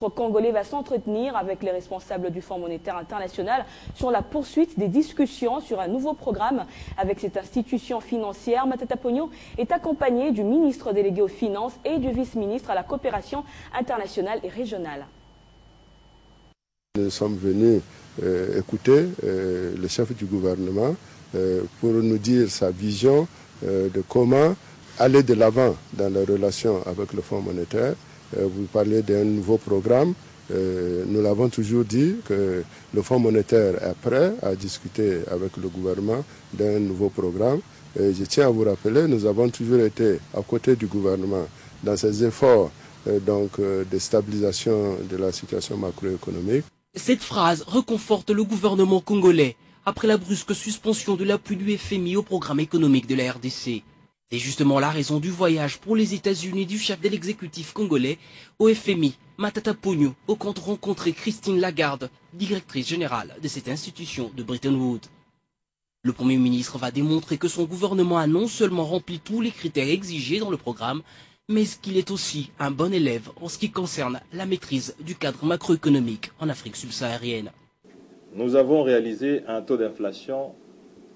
Le Congolais va s'entretenir avec les responsables du Fonds monétaire international sur la poursuite des discussions sur un nouveau programme avec cette institution financière. Matata Ponyo est accompagné du ministre délégué aux Finances et du vice-ministre à la coopération internationale et régionale. Nous sommes venus écouter le chef du gouvernement pour nous dire sa vision de comment aller de l'avant dans la relation avec le Fonds monétaire. Vous parlez d'un nouveau programme. Nous l'avons toujours dit que le Fonds monétaire est prêt à discuter avec le gouvernement d'un nouveau programme. Et je tiens à vous rappeler, nous avons toujours été à côté du gouvernement dans ses efforts de stabilisation de la situation macroéconomique. Cette phrase reconforte le gouvernement congolais après la brusque suspension de l'appui du FMI au programme économique de la RDC. C'est justement la raison du voyage pour les États-Unis du chef de l'exécutif congolais au FMI, Matata Ponyo, au compte rencontrer Christine Lagarde, directrice générale de cette institution de Bretton Woods. Le Premier ministre va démontrer que son gouvernement a non seulement rempli tous les critères exigés dans le programme, mais qu'il est aussi un bon élève en ce qui concerne la maîtrise du cadre macroéconomique en Afrique subsaharienne. Nous avons réalisé un taux d'inflation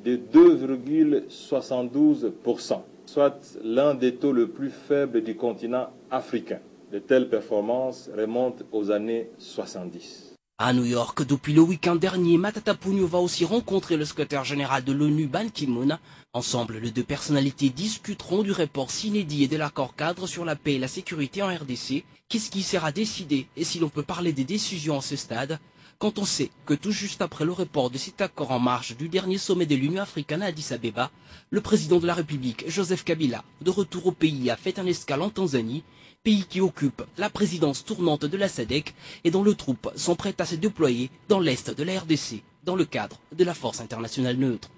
de 2,72%. Soit l'un des taux les plus faibles du continent africain. De telles performances remontent aux années 70. À New York, depuis le week-end dernier, Matata Ponyo va aussi rencontrer le secrétaire général de l'ONU, Ban Ki-moon. Ensemble, les deux personnalités discuteront du rapport inédit et de l'accord cadre sur la paix et la sécurité en RDC. Qu'est-ce qui sera décidé et si l'on peut parler des décisions à ce stade, quand on sait que tout juste après le report de cet accord en marge du dernier sommet de l'Union africaine à Addis Abeba, le président de la République, Joseph Kabila, de retour au pays, a fait un escale en Tanzanie, pays qui occupe la présidence tournante de la SADC et dont les troupes sont prêtes à se déployer dans l'est de la RDC, dans le cadre de la force internationale neutre.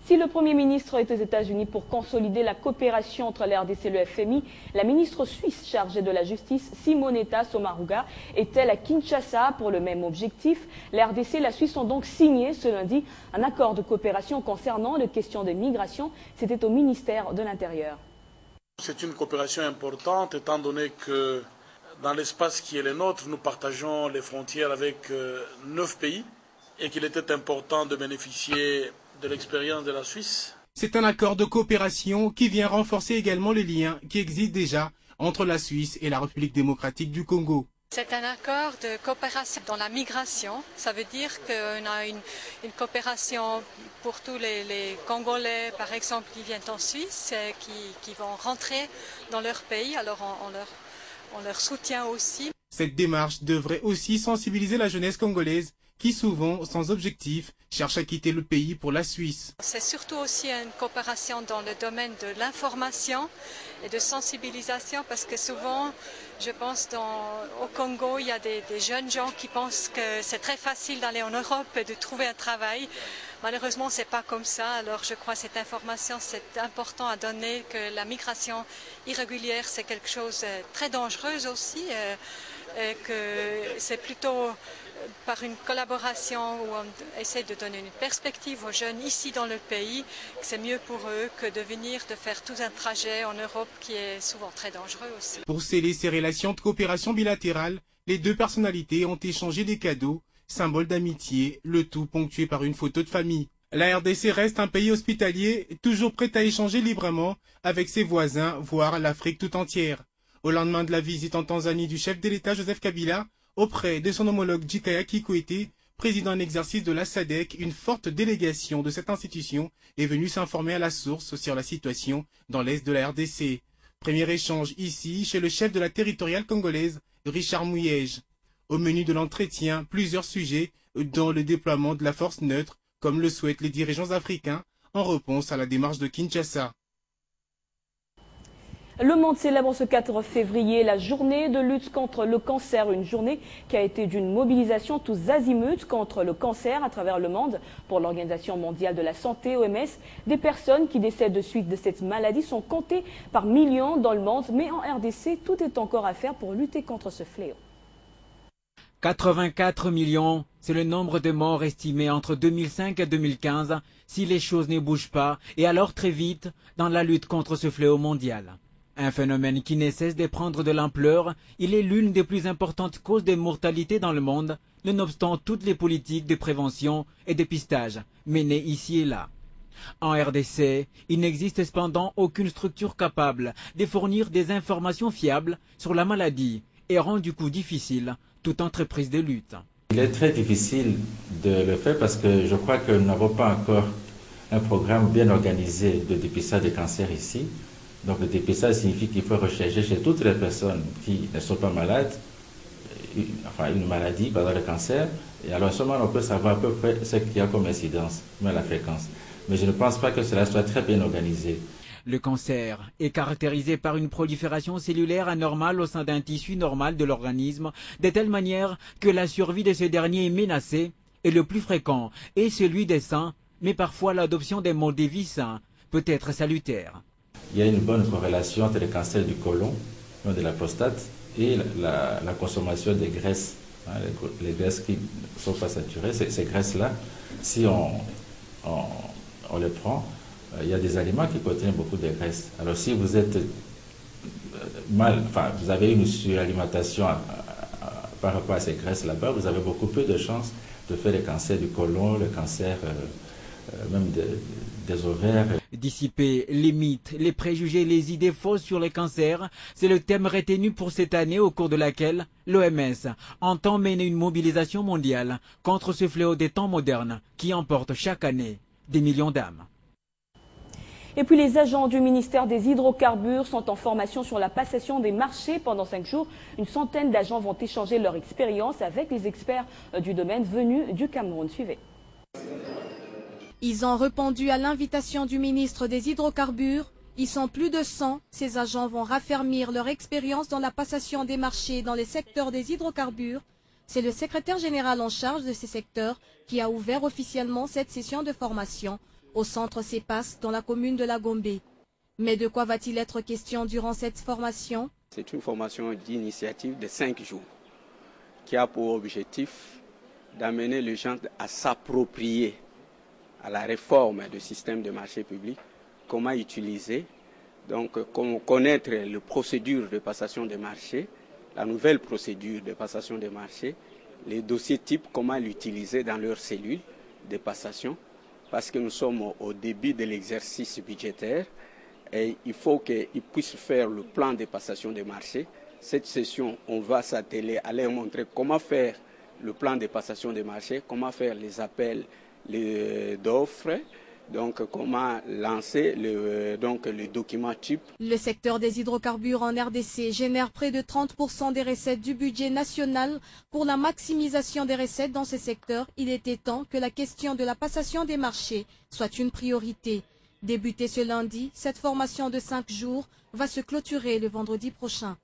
Si le Premier ministre est aux États-Unis pour consolider la coopération entre la RDC et le FMI, la ministre suisse chargée de la Justice, Simonetta Sommaruga, est-elle à Kinshasa pour le même objectif? La RDC et la Suisse ont donc signé ce lundi un accord de coopération concernant les questions de migration. C'était au ministère de l'Intérieur. C'est une coopération importante étant donné que dans l'espace qui est le nôtre, nous partageons les frontières avec 9 pays et qu'il était important de bénéficier de l'expérience de la Suisse. C'est un accord de coopération qui vient renforcer également les liens qui existent déjà entre la Suisse et la République démocratique du Congo. C'est un accord de coopération dans la migration. Ça veut dire qu'on a une coopération pour tous les Congolais, par exemple, qui viennent en Suisse, qui vont rentrer dans leur pays. Alors on leur soutient aussi. Cette démarche devrait aussi sensibiliser la jeunesse congolaise qui souvent, sans objectif, cherche à quitter le pays pour la Suisse. C'est surtout aussi une coopération dans le domaine de l'information et de sensibilisation parce que souvent, je pense au Congo, il y a des jeunes gens qui pensent que c'est très facile d'aller en Europe et de trouver un travail. Malheureusement, c'est pas comme ça. Alors je crois que cette information, c'est important à donner, que la migration irrégulière, c'est quelque chose de très dangereux aussi, et que c'est plutôt par une collaboration où on essaie de donner une perspective aux jeunes ici dans le pays, que c'est mieux pour eux que de faire tout un trajet en Europe qui est souvent très dangereux aussi. Pour sceller ces relations de coopération bilatérale, les deux personnalités ont échangé des cadeaux, symboles d'amitié, le tout ponctué par une photo de famille. La RDC reste un pays hospitalier, toujours prêt à échanger librement avec ses voisins, voire l'Afrique tout entière. Au lendemain de la visite en Tanzanie du chef de l'État Joseph Kabila, auprès de son homologue Jakaya Kikwete, président en exercice de la SADC, une forte délégation de cette institution est venue s'informer à la source sur la situation dans l'est de la RDC. Premier échange ici chez le chef de la territoriale congolaise, Richard Mouyège. Au menu de l'entretien, plusieurs sujets, dont le déploiement de la force neutre, comme le souhaitent les dirigeants africains, en réponse à la démarche de Kinshasa. Le monde célèbre ce 4 février la journée de lutte contre le cancer, une journée qui a été d'une mobilisation tous azimuts contre le cancer à travers le monde. Pour l'Organisation mondiale de la santé, OMS, des personnes qui décèdent de suite de cette maladie sont comptées par millions dans le monde, mais en RDC, tout est encore à faire pour lutter contre ce fléau. 84 millions, c'est le nombre de morts estimé entre 2005 et 2015 si les choses ne bougent pas et alors très vite dans la lutte contre ce fléau mondial. Un phénomène qui ne cesse de prendre de l'ampleur, il est l'une des plus importantes causes de mortalité dans le monde, nonobstant toutes les politiques de prévention et de dépistage menées ici et là. En RDC, il n'existe cependant aucune structure capable de fournir des informations fiables sur la maladie et rend du coup difficile toute entreprise de lutte. Il est très difficile de le faire parce que je crois que nous n'avons pas encore un programme bien organisé de dépistage des cancers ici. Donc le dépistage signifie qu'il faut rechercher chez toutes les personnes qui ne sont pas malades, une maladie, par exemple le cancer, et alors seulement on peut savoir à peu près ce qu'il y a comme incidence, mais la fréquence. Mais je ne pense pas que cela soit très bien organisé. Le cancer est caractérisé par une prolifération cellulaire anormale au sein d'un tissu normal de l'organisme, de telle manière que la survie de ce dernier est menacée, et le plus fréquent est celui des seins, mais parfois l'adoption des modes de vie sains peut être salutaire. Il y a une bonne corrélation entre le cancer du côlon, de la prostate, et la consommation des graisses, les graisses qui ne sont pas saturées. Ces graisses-là, si on les prend, il y a des aliments qui contiennent beaucoup de graisses. Alors si vous êtes vous avez une suralimentation par rapport à ces graisses là-bas, vous avez beaucoup peu de chances de faire le cancer du côlon, le cancer même des ovaires. Dissiper les mythes, les préjugés, les idées fausses sur les cancers, c'est le thème retenu pour cette année au cours de laquelle l'OMS entend mener une mobilisation mondiale contre ce fléau des temps modernes qui emporte chaque année des millions d'âmes. Et puis les agents du ministère des Hydrocarbures sont en formation sur la passation des marchés pendant 5 jours. Une centaine d'agents vont échanger leur expérience avec les experts du domaine venus du Cameroun. Suivez. Ils ont répondu à l'invitation du ministre des Hydrocarbures. Ils sont plus de 100. Ces agents vont raffermir leur expérience dans la passation des marchés dans les secteurs des hydrocarbures. C'est le secrétaire général en charge de ces secteurs qui a ouvert officiellement cette session de formation au centre CEPAS dans la commune de La Gombe. Mais de quoi va-t-il être question durant cette formation? C'est une formation d'initiative de 5 jours qui a pour objectif d'amener les gens à s'approprier à la réforme du système de marché public, comment utiliser, donc comment connaître les procédures de passation des marchés, la nouvelle procédure de passation des marchés, les dossiers types, comment l'utiliser dans leurs cellules de passation, parce que nous sommes au début de l'exercice budgétaire et il faut qu'ils puissent faire le plan de passation des marchés. Cette session, on va s'atteler à leur montrer comment faire le plan de passation des marchés, comment faire les appels d'offres, donc comment lancer le document type. Le secteur des hydrocarbures en RDC génère près de 30% des recettes du budget national. Pour la maximisation des recettes dans ce secteur, il était temps que la question de la passation des marchés soit une priorité. Débutée ce lundi, cette formation de 5 jours va se clôturer le vendredi prochain.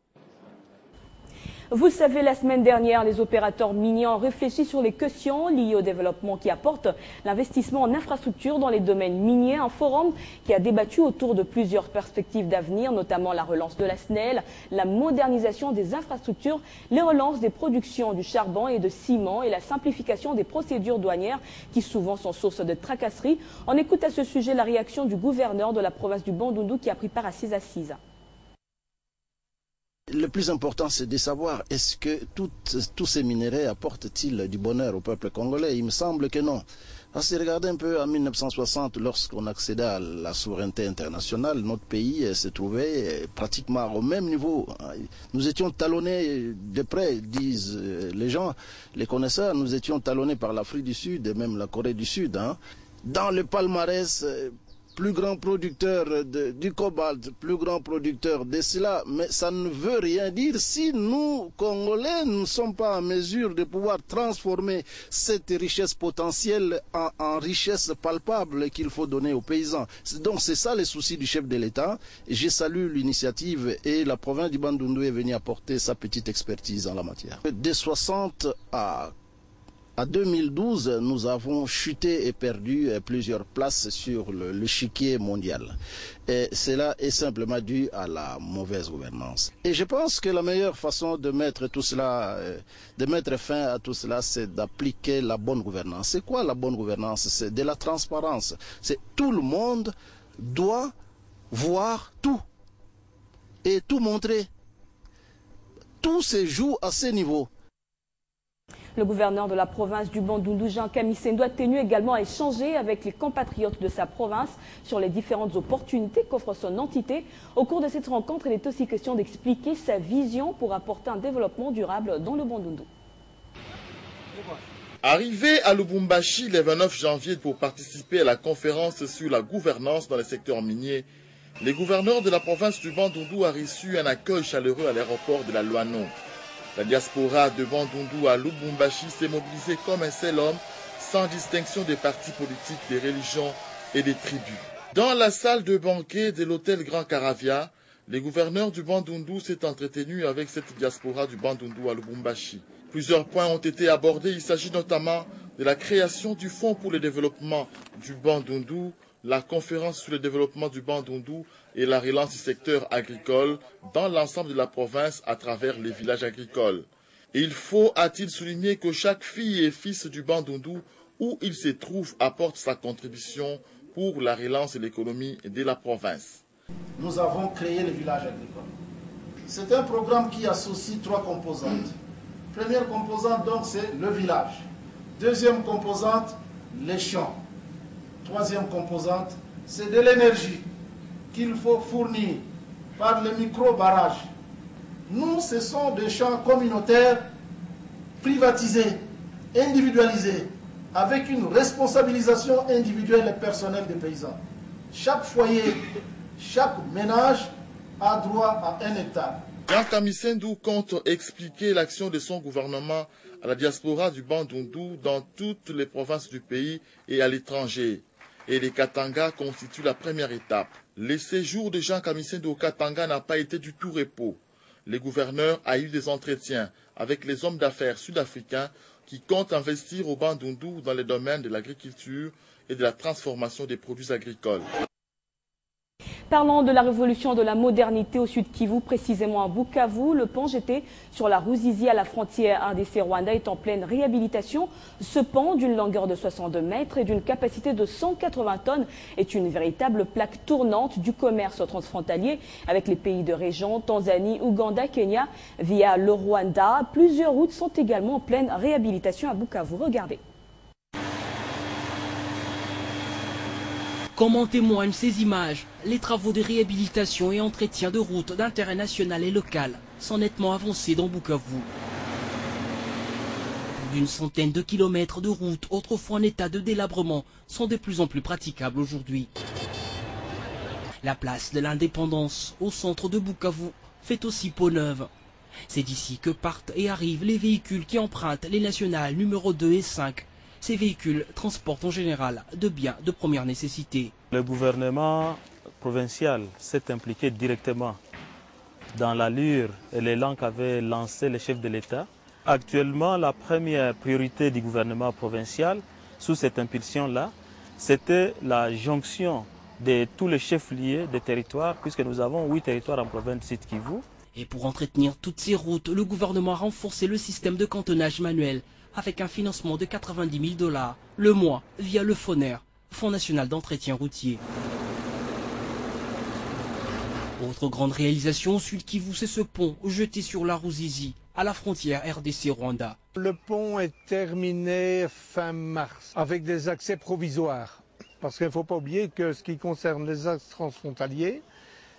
Vous le savez, la semaine dernière, les opérateurs miniers ont réfléchi sur les questions liées au développement qui apporte l'investissement en infrastructures dans les domaines miniers. Un forum qui a débattu autour de plusieurs perspectives d'avenir, notamment la relance de la SNEL, la modernisation des infrastructures, les relances des productions du charbon et de ciment et la simplification des procédures douanières qui souvent sont source de tracasseries. On écoute à ce sujet la réaction du gouverneur de la province du Bandundu qui a pris part à ces assises. Le plus important, c'est de savoir est-ce que tous ces minerais apportent-ils du bonheur au peuple congolais? Il me semble que non. Parce que regardez un peu en 1960, lorsqu'on accédait à la souveraineté internationale, notre pays se trouvait pratiquement au même niveau. Nous étions talonnés de près, disent les gens, les connaisseurs, nous étions talonnés par l'Afrique du Sud et même la Corée du Sud. Dans le palmarès, plus grand producteur du cobalt, plus grand producteur de cela, mais ça ne veut rien dire si nous, Congolais, ne sommes pas en mesure de pouvoir transformer cette richesse potentielle en richesse palpable qu'il faut donner aux paysans. Donc c'est ça les soucis du chef de l'État. Je salue l'initiative et la province du Bandundu est venue apporter sa petite expertise en la matière. De 60 à 2012, nous avons chuté et perdu plusieurs places sur l'échiquier mondial. Et cela est simplement dû à la mauvaise gouvernance. Et je pense que la meilleure façon de mettre tout cela, de mettre fin à tout cela, c'est d'appliquer la bonne gouvernance. C'est quoi la bonne gouvernance? C'est de la transparence. C'est tout le monde doit voir tout. et tout montrer. Tout se joue à ce niveau. Le gouverneur de la province du Bandundu, Jean Kamisendo, a tenu également à échanger avec les compatriotes de sa province sur les différentes opportunités qu'offre son entité. Au cours de cette rencontre, il est aussi question d'expliquer sa vision pour apporter un développement durable dans le Bandundu. Arrivé à Lubumbashi le 29 janvier pour participer à la conférence sur la gouvernance dans le secteur minier, les gouverneurs de la province du Bandundu ont reçu un accueil chaleureux à l'aéroport de la Luano. La diaspora de Bandundu à Lubumbashi s'est mobilisée comme un seul homme, sans distinction des partis politiques, des religions et des tribus. Dans la salle de banquet de l'hôtel Grand Caravia, les gouverneurs du Bandundu s'est entretenu avec cette diaspora du Bandundu à Lubumbashi. Plusieurs points ont été abordés. Il s'agit notamment de la création du Fonds pour le développement du Bandundu, la conférence sur le développement du Bandundu et la relance du secteur agricole dans l'ensemble de la province à travers les villages agricoles. Il faut, a-t-il souligné, que chaque fille et fils du Bandundu, où il se trouve, apporte sa contribution pour la relance et l'économie de la province. Nous avons créé les villages agricoles. C'est un programme qui associe 3 composantes. Première composante, donc, c'est le village. Deuxième composante, les champs. Troisième composante, c'est de l'énergie qu'il faut fournir par les micro-barrages. Nous, ce sont des champs communautaires privatisés, individualisés, avec une responsabilisation individuelle et personnelle des paysans. Chaque foyer, chaque ménage a droit à 1 hectare. Jean Kamisendo compte expliquer l'action de son gouvernement à la diaspora du Bandundu dans toutes les provinces du pays et à l'étranger. Et les Katanga constituent la première étape. Le séjour de Jean Kamisendo au Katanga n'a pas été du tout repos. Le gouverneur a eu des entretiens avec les hommes d'affaires sud-africains qui comptent investir au Bandundu dans les domaines de l'agriculture et de la transformation des produits agricoles. Parlant de la révolution de la modernité au sud Kivu, précisément à Bukavu, le pont jeté sur la Ruzizi à la frontière RDC-Rwanda est en pleine réhabilitation. Ce pont, d'une longueur de 62 mètres et d'une capacité de 180 tonnes, est une véritable plaque tournante du commerce transfrontalier avec les pays de région, Tanzanie, Ouganda, Kenya, via le Rwanda. Plusieurs routes sont également en pleine réhabilitation à Bukavu. Regardez. Comme en témoignent ces images, les travaux de réhabilitation et entretien de routes d'intérêt national et local sont nettement avancés dans Bukavu. Plus d'une centaine de kilomètres de routes, autrefois en état de délabrement, sont de plus en plus praticables aujourd'hui. La place de l'Indépendance, au centre de Bukavu, fait aussi peau neuve. C'est d'ici que partent et arrivent les véhicules qui empruntent les nationales numéro 2 et 5. Ces véhicules transportent en général de biens de première nécessité. Le gouvernement provincial s'est impliqué directement dans l'allure et l'élan qu'avait lancé le chef de l'État. Actuellement, la première priorité du gouvernement provincial, sous cette impulsion-là, c'était la jonction de tous les chefs-lieux des territoires, puisque nous avons 8 territoires en province Sud Kivu. Et pour entretenir toutes ces routes, le gouvernement a renforcé le système de cantonnage manuel avec un financement de 90 000 $ le mois via le FONER, Fonds national d'entretien routier. Autre grande réalisation au sud Kivu, c'est ce pont jeté sur la Ruzizi, à la frontière RDC-Rwanda. Le pont est terminé fin mars, avec des accès provisoires. Parce qu'il ne faut pas oublier que ce qui concerne les axes transfrontaliers,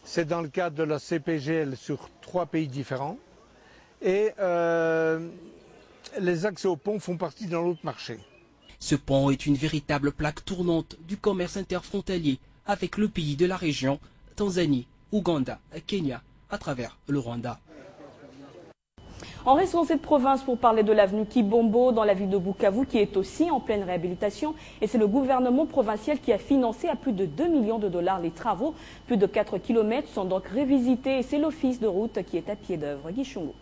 c'est dans le cadre de la CPGL sur 3 pays différents. Et les accès au pont font partie d'un autre marché. Ce pont est une véritable plaque tournante du commerce interfrontalier avec le pays de la région, Tanzanie, Ouganda, Kenya, à travers le Rwanda. On reste dans cette province pour parler de l'avenue Kibombo dans la ville de Bukavu qui est aussi en pleine réhabilitation. Et c'est le gouvernement provincial qui a financé à plus de 2 millions de $ les travaux. Plus de 4 km sont donc révisités et c'est l'office de route qui est à pied d'œuvre. Guy Chungo.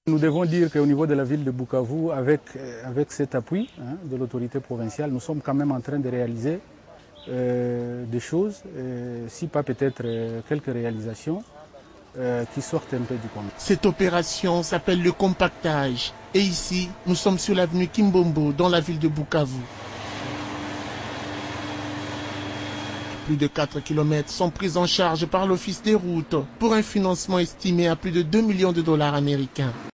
Nous devons dire qu'au niveau de la ville de Bukavu, avec cet appui de l'autorité provinciale, nous sommes quand même en train de réaliser des choses, si pas peut-être quelques réalisations qui sortent un peu du commun. Cette opération s'appelle le compactage. Et ici, nous sommes sur l'avenue Kimbombo, dans la ville de Bukavu. Plus de 4 km sont pris en charge par l'Office des routes pour un financement estimé à plus de 2 millions de dollars américains.